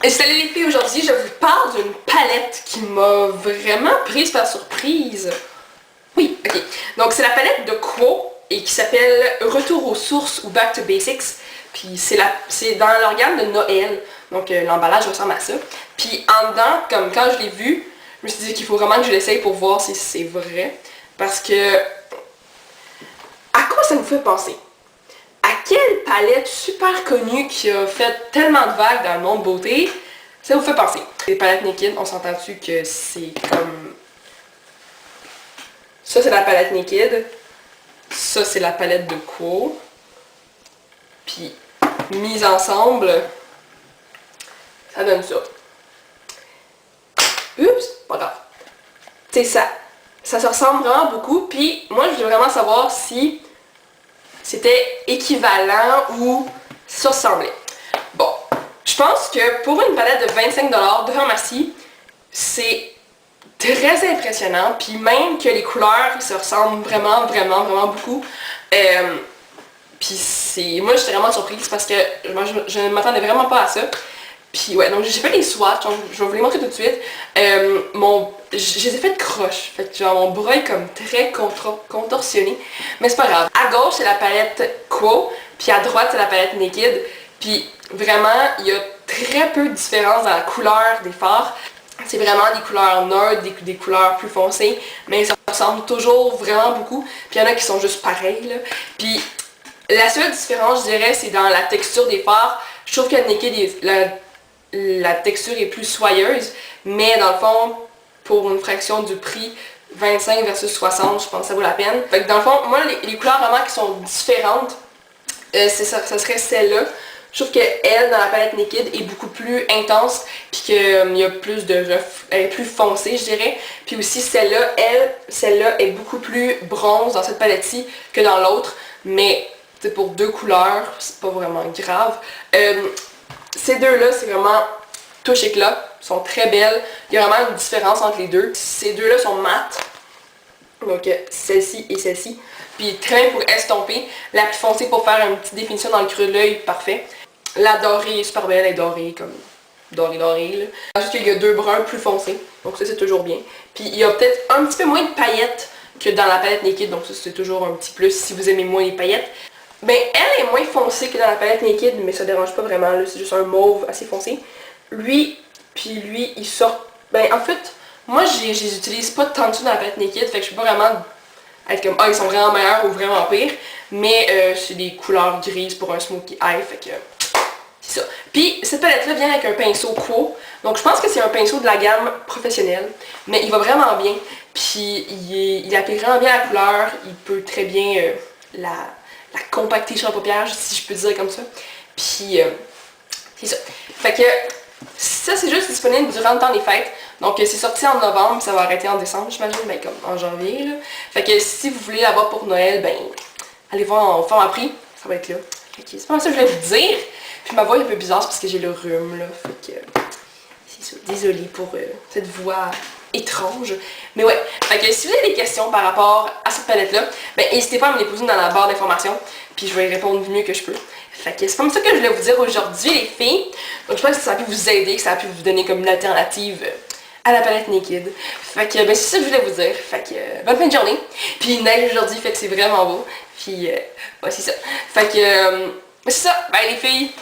Et salut les filles, aujourd'hui je vous parle d'une palette qui m'a vraiment prise par surprise. Oui, ok. Donc c'est la palette de Quo et qui s'appelle Retour aux sources ou Back to Basics. Puis c'est dans l'organe de Noël. Donc l'emballage ressemble à ça. Puis en dedans, comme quand je l'ai vu, je me suis dit qu'il faut vraiment que je l'essaye pour voir si c'est vrai. Parce que... À quoi ça nous fait penser? À quelle palette super connue qui a fait tellement de vagues dans le monde beauté, ça vous fait penser? Les palettes Naked, on s'entend dessus que c'est comme... Ça c'est la palette Naked, ça c'est la palette de Quo, puis mise ensemble, ça donne ça. Oups, pas grave. C'est ça. Ça se ressemble vraiment beaucoup, puis moi je voulais vraiment savoir si c'était équivalent ou ça ressemblait. Bon, je pense que pour une palette de 25$ de pharmacie, c'est très impressionnant, puis même que les couleurs ils se ressemblent vraiment beaucoup. Puis moi j'étais vraiment surprise parce que je ne m'attendais vraiment pas à ça. Puis ouais, donc j'ai fait les swatchs, donc je vais vous les montrer tout de suite. Je les ai fait de croche, fait que genre mon bras est comme très contorsionné, mais c'est pas grave. À gauche c'est la palette Quo, puis à droite c'est la palette Naked, puis vraiment il y a très peu de différence dans la couleur des fards. C'est vraiment des couleurs neutres, des couleurs plus foncées, mais ça ressemble toujours vraiment beaucoup, puis il y en a qui sont juste pareils là. Puis la seule différence je dirais c'est dans la texture des fards. Je trouve que Naked la texture est plus soyeuse, mais dans le fond, pour une fraction du prix, 25 versus 60, je pense que ça vaut la peine. Fait que dans le fond, moi, les couleurs vraiment qui sont différentes, ça serait celle-là. Je trouve qu'elle, dans la palette Naked, est beaucoup plus intense, puis qu'il y a plus de reflets, elle est plus foncée, je dirais. Puis aussi, celle-là est beaucoup plus bronze dans cette palette-ci que dans l'autre, mais pour deux couleurs, c'est pas vraiment grave. Ces deux-là, c'est vraiment touche éclat, sont très belles. Il y a vraiment une différence entre les deux. Ces deux-là sont mates, donc celle-ci et celle-ci. Puis très bien pour estomper. La plus foncée pour faire une petite définition dans le creux de l'œil, parfait. La dorée est super belle, elle est dorée comme dorée. Ensuite, il y a deux bruns plus foncés, donc ça c'est toujours bien. Puis il y a peut-être un petit peu moins de paillettes que dans la palette Naked, donc ça c'est toujours un petit plus si vous aimez moins les paillettes. Ben, elle est moins foncée que dans la palette Naked, mais ça dérange pas vraiment, c'est juste un mauve assez foncé. Lui, il sort... Ben, en fait, moi, je les utilise pas tant de ça dans la palette Naked, fait que je peux pas vraiment être comme, ah, ils sont vraiment meilleurs ou vraiment pires, mais c'est des couleurs grises pour un smokey eye, fait que c'est ça. Puis, cette palette-là vient avec un pinceau Quo, donc je pense que c'est un pinceau de la gamme professionnelle, mais il va vraiment bien, puis il applique vraiment bien la couleur, il peut très bien la compacter sur la paupière, si je peux dire comme ça. Puis, c'est ça. Fait que, ça c'est juste disponible durant le temps des fêtes. Donc c'est sorti en novembre, ça va arrêter en décembre, j'imagine, ben comme en janvier, là. Fait que si vous voulez l'avoir pour Noël, ben, allez voir en format prix, ça va être là. Fait que c'est pas ça que je voulais vous dire. Puis ma voix est un peu bizarre, c'est parce que j'ai le rhume, là. Fait que, c'est ça. Désolée pour cette voix étrange. Mais ouais, fait que si vous avez des questions par rapport à cette palette-là, ben n'hésitez pas à me les poser dans la barre d'informations, puis je vais y répondre du mieux que je peux. Fait que c'est comme ça que je voulais vous dire aujourd'hui les filles. Donc je pense que ça a pu vous aider, que ça a pu vous donner comme une alternative à la palette Naked. Fait que ben c'est ça que je voulais vous dire. Fait que bonne fin de journée. Puis il neige aujourd'hui, fait que c'est vraiment beau. Puis ouais c'est ça. Fait que c'est ça. Bye les filles!